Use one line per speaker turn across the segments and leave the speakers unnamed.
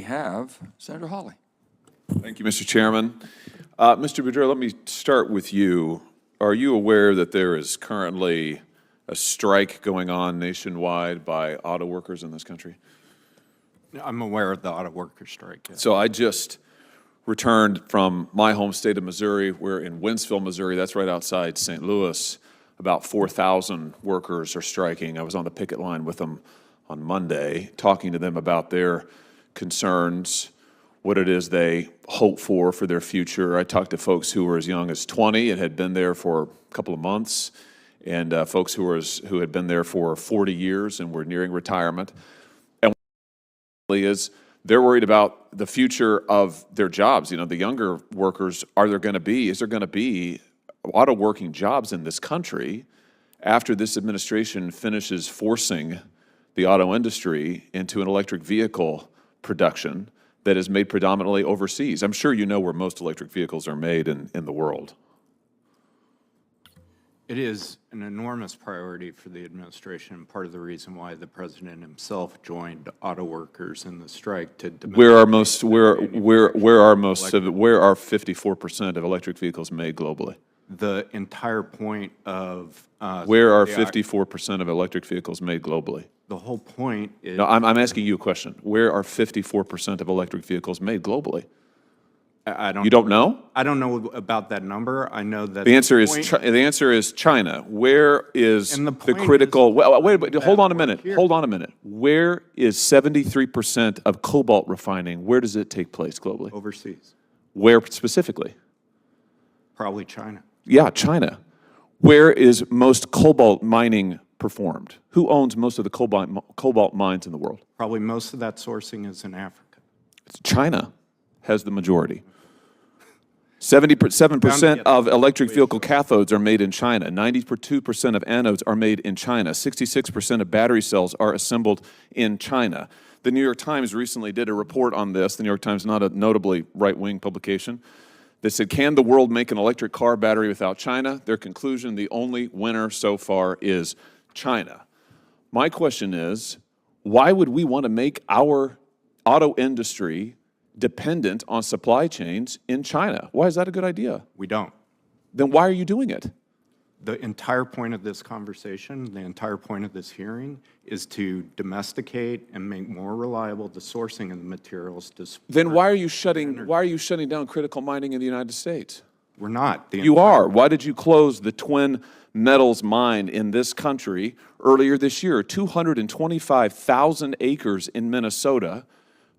have Senator Hawley.
Thank you, Mr. Chairman. Mr. Boudreaux, let me start with you. Are you aware that there is currently a strike going on nationwide by auto workers in this country?
I'm aware of the auto workers strike. Yes.
So I just returned from my home state of Missouri. We're in Wentzville, Missouri. That's right outside St. Louis. About 4,000 workers are striking. I was on the picket line with them on Monday, talking to them about their concerns, what it is they hope for their future. I talked to folks who were as young as 20 and had been there for a couple of months, and folks who had been there for 40 years and were nearing retirement. And what is they're worried about the future of their jobs. You know, the younger workers, is there going to be auto working jobs in this country after this administration finishes forcing the auto industry into an electric vehicle production that is made predominantly overseas? I'm sure you know where most electric vehicles are made in the world.
It is an enormous priority for the administration, part of the reason why the president himself joined auto workers in the strike to
where are 54% of electric vehicles made globally?
The entire point of
where are 54% of electric vehicles made globally?
The whole point is...
No, I'm asking you a question. Where are 54% of electric vehicles made globally?
I don't.
You don't know?
I don't know about that number. I know that
the answer is China. Where is the critical? Wait, hold on a minute. Hold on a minute. Where is 73% of cobalt refining? Where does it take place globally?
Overseas.
Where specifically?
Probably China.
Yeah, China. Where is most cobalt mining performed? Who owns most of the cobalt mines in the world?
Probably most of that sourcing is in Africa.
China has the majority. 77% of electric vehicle cathodes are made in China. 92% of anodes are made in China. 66% of battery cells are assembled in China. The New York Times recently did a report on this. The New York Times, not a notably right-wing publication, that said, can the world make an electric car battery without China? Their conclusion, the only winner so far is China. My question is, why would we want to make our auto industry dependent on supply chains in China? Why is that a good idea?
We don't.
Then why are you doing it?
The entire point of this conversation, the entire point of this hearing, is to domesticate and make more reliable the sourcing of the materials to support.
Then why are you shutting down critical mining in the United States?
We're not.
You are. Why did you close the Twin Metals mine in this country earlier this year? 225,000 acres in Minnesota,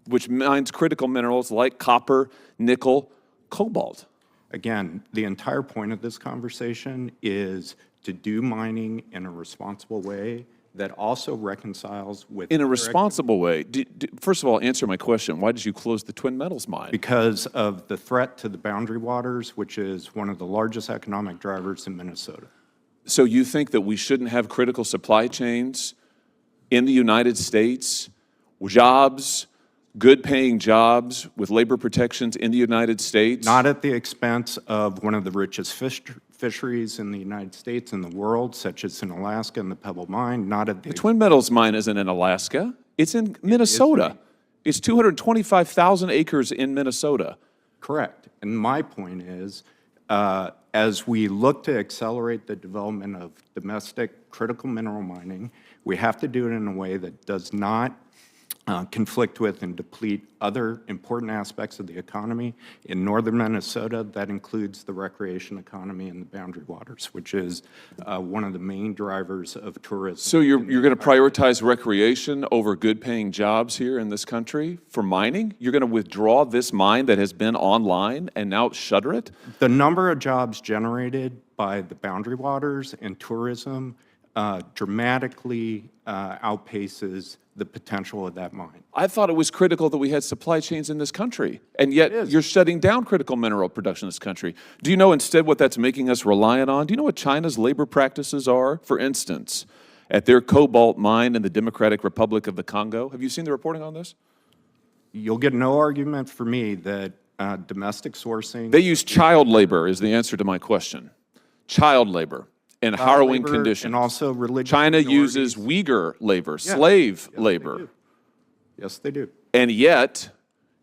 which mines critical minerals like copper, nickel, cobalt.
Again, the entire point of this conversation is to do mining in a responsible way that also reconciles with...
In a responsible way? First of all, answer my question. Why did you close the Twin Metals mine?
Because of the threat to the boundary waters, which is one of the largest economic drivers in Minnesota.
So you think that we shouldn't have critical supply chains in the United States, jobs, good-paying jobs with labor protections in the United States?
Not at the expense of one of the richest fisheries in the United States and the world, such as in Alaska and the Pebble Mine. Not at the
Twin Metals mine isn't in Alaska. It's in Minnesota. It's 225,000 acres in Minnesota.
Correct. And my point is, as we look to accelerate the development of domestic critical mineral mining, we have to do it in a way that does not conflict with and deplete other important aspects of the economy. In northern Minnesota, that includes the recreation economy and the boundary waters, which is one of the main drivers of tourism.
So you're going to prioritize recreation over good-paying jobs here in this country for mining? You're going to withdraw this mine that has been online and now shutter it?
The number of jobs generated by the boundary waters and tourism dramatically outpaces the potential of that mine.
I thought it was critical that we had supply chains in this country, and yet you're shutting down critical mineral production in this country. Do you know instead what that's making us reliant on? Do you know what China's labor practices are? For instance, at their cobalt mine in the Democratic Republic of the Congo. Have you seen the reporting on this?
You'll get no argument for me that domestic sourcing...
They use child labor is the answer to my question. Child labor. In harrowing conditions.
And also religious
China
minorities.
uses Uyghur labor, slave labor.
Yes, they do.
And yet,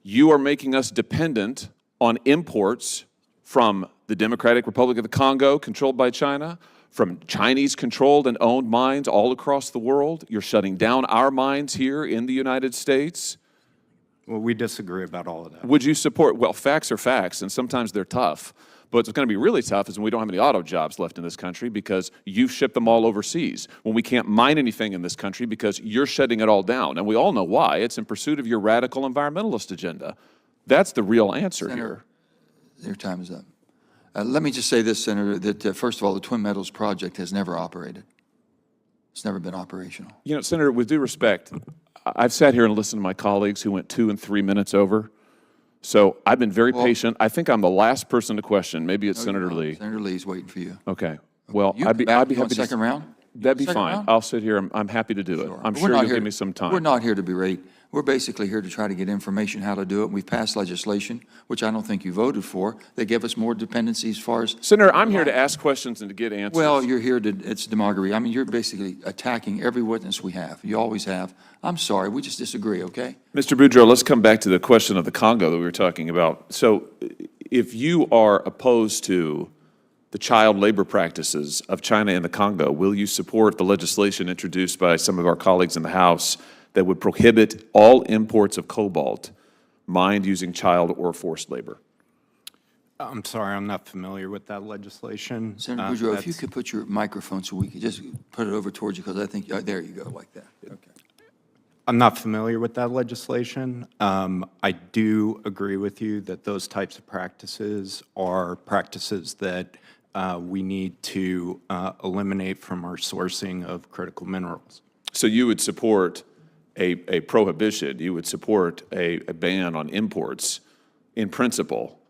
You are making us dependent on imports from the Democratic Republic of the Congo, controlled by China, from Chinese-controlled and owned mines all across the world. You're shutting down our mines here in the United States.
Well, we disagree about all of that.
Would you support, well, facts are facts, and sometimes they're tough. But what's going to be really tough is when we don't have any auto jobs left in this country because you've shipped them all overseas, when we can't mine anything in this country because you're shutting it all down. And we all know why. It's in pursuit of your radical environmentalist agenda. That's the real answer
Senator,
here.
your time is up. Let me just say this, Senator, that first of all, the Twin Metals project has never operated. It's never been operational.
You know, Senator, with due respect, I've sat here and listened to my colleagues who went 2 and 3 minutes over. So I've been very patient. I think I'm the last person to question. Maybe it's Senator Lee.
Senator Lee's waiting for you.
Okay. Well,
You
I'd be
want
happy
second
to.
round?
That'd be
Second
fine.
round?
I'll sit here. I'm happy to do it. I'm
We're
sure
not
you'll
here-
give me some time.
We're not here to berate. We're basically here to try to get information how to do it. We've passed legislation, which I don't think you voted for, that give us more dependency as far as,
Senator, I'm here to ask questions and to get answers.
well, you're here to, it's demagoguery. I mean, you're basically attacking every witness we have. You always have. I'm sorry, we just disagree, okay?
Mr. Boudreaux, let's come back to the question of the Congo that we were talking about. So if you are opposed to the child labor practices of China in the Congo, will you support the legislation introduced by some of our colleagues in the House that would prohibit all imports of cobalt mined using child or forced labor?
I'm sorry, I'm not familiar with that legislation.
Senator Boudreaux, if you could put your microphone so we could just put it over towards you, because I think, there you go, like that. Okay.
I'm not familiar with that legislation. I do agree with you that those types of practices are practices that we need to eliminate from our sourcing of critical minerals.
So you would support a prohibition, you would support a ban on imports in principle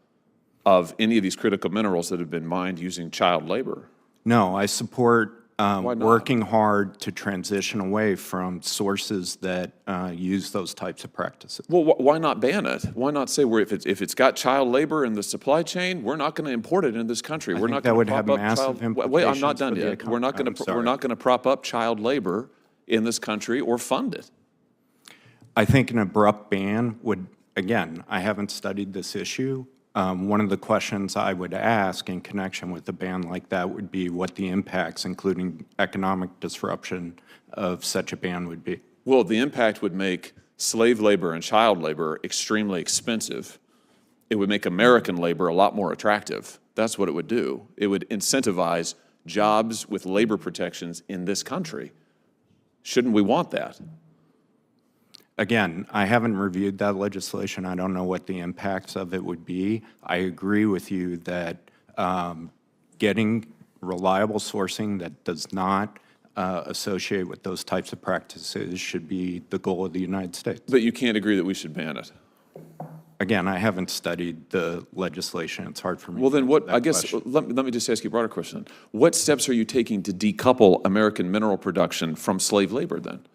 of any of these critical minerals that have been mined using child labor?
No, I support
not?
working hard to transition away from sources that use those types of practices.
Well, why not ban it? Why not say if it's got child labor in the supply chain, we're not going to import it in this country. We're
think
not
that
going
would
to
have
prop up
massive
child. Wait, I'm not
implications
done
for the
yet. We're not going
I'm
to
sorry.
we're not going to prop up child labor in this country or fund it.
I think an abrupt ban would, again, I haven't studied this issue. One of the questions I would ask in connection with a ban like that would be what the impacts, including economic disruption, of such a ban would be.
Well, the impact would make slave labor and child labor extremely expensive. It would make American labor a lot more attractive. That's what it would do. It would incentivize jobs with labor protections in this country. Shouldn't we want that?
Again, I haven't reviewed that legislation. I don't know what the impacts of it would be. I agree with you that getting reliable sourcing that does not associate with those types of practices should be the goal of the United States.
But you can't agree that we should ban it.
Again, I haven't studied the legislation. It's hard for me.
Well,
to
then
answer
what,
that
I guess,
question.
let me just ask you a broader question. What steps are you taking to decouple American mineral production from slave labor then?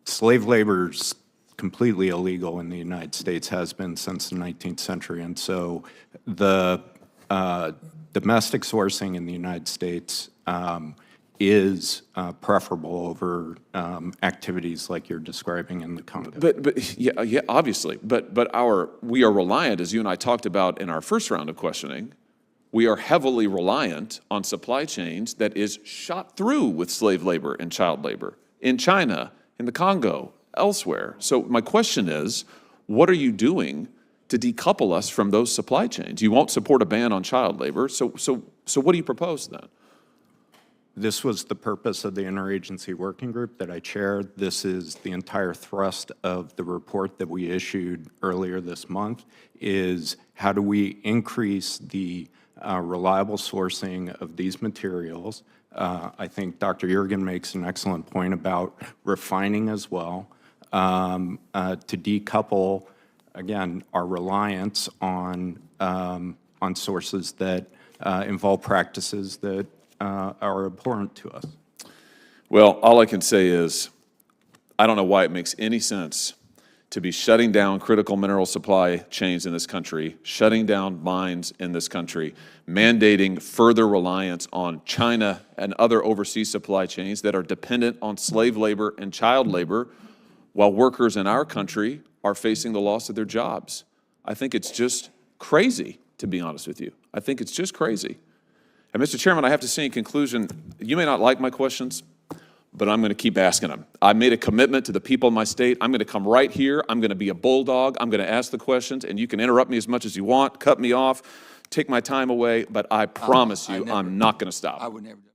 Slave labor is completely illegal in the United States, has been since the 19th century. And so the domestic sourcing in the United States is preferable over activities like you're describing in the Congo.
But yeah, obviously. But we are reliant, as you and I talked about in our first round of questioning, we are heavily reliant on supply chains that is shot through with slave labor and child labor in China, in the Congo, elsewhere. So my question is, what are you doing to decouple us from those supply chains? You won't support a ban on child labor, so what do you propose then?
This was the purpose of the interagency working group that I chaired. This is the entire thrust of the report that we issued earlier this month, is how do we increase the reliable sourcing of these materials. I think Dr. Yergin makes an excellent point about refining as well, to decouple, again, our reliance on sources that involve practices that are abhorrent to us.
Well, all I can say is, I don't know why it makes any sense to be shutting down critical mineral supply chains in this country, shutting down mines in this country, mandating further reliance on China and other overseas supply chains that are dependent on slave labor and child labor, while workers in our country are facing the loss of their jobs. I think it's just crazy, to be honest with you. I think it's just crazy. And Mr. Chairman, I have to say in conclusion, you may not like my questions, but I'm going to keep asking them. I made a commitment to the people in my state. I'm going to come right here. I'm going to be a bulldog. I'm going to ask the questions, and you can interrupt me as much as you want, cut me off, take my time away, but I promise you, I'm not going to stop.
I would never do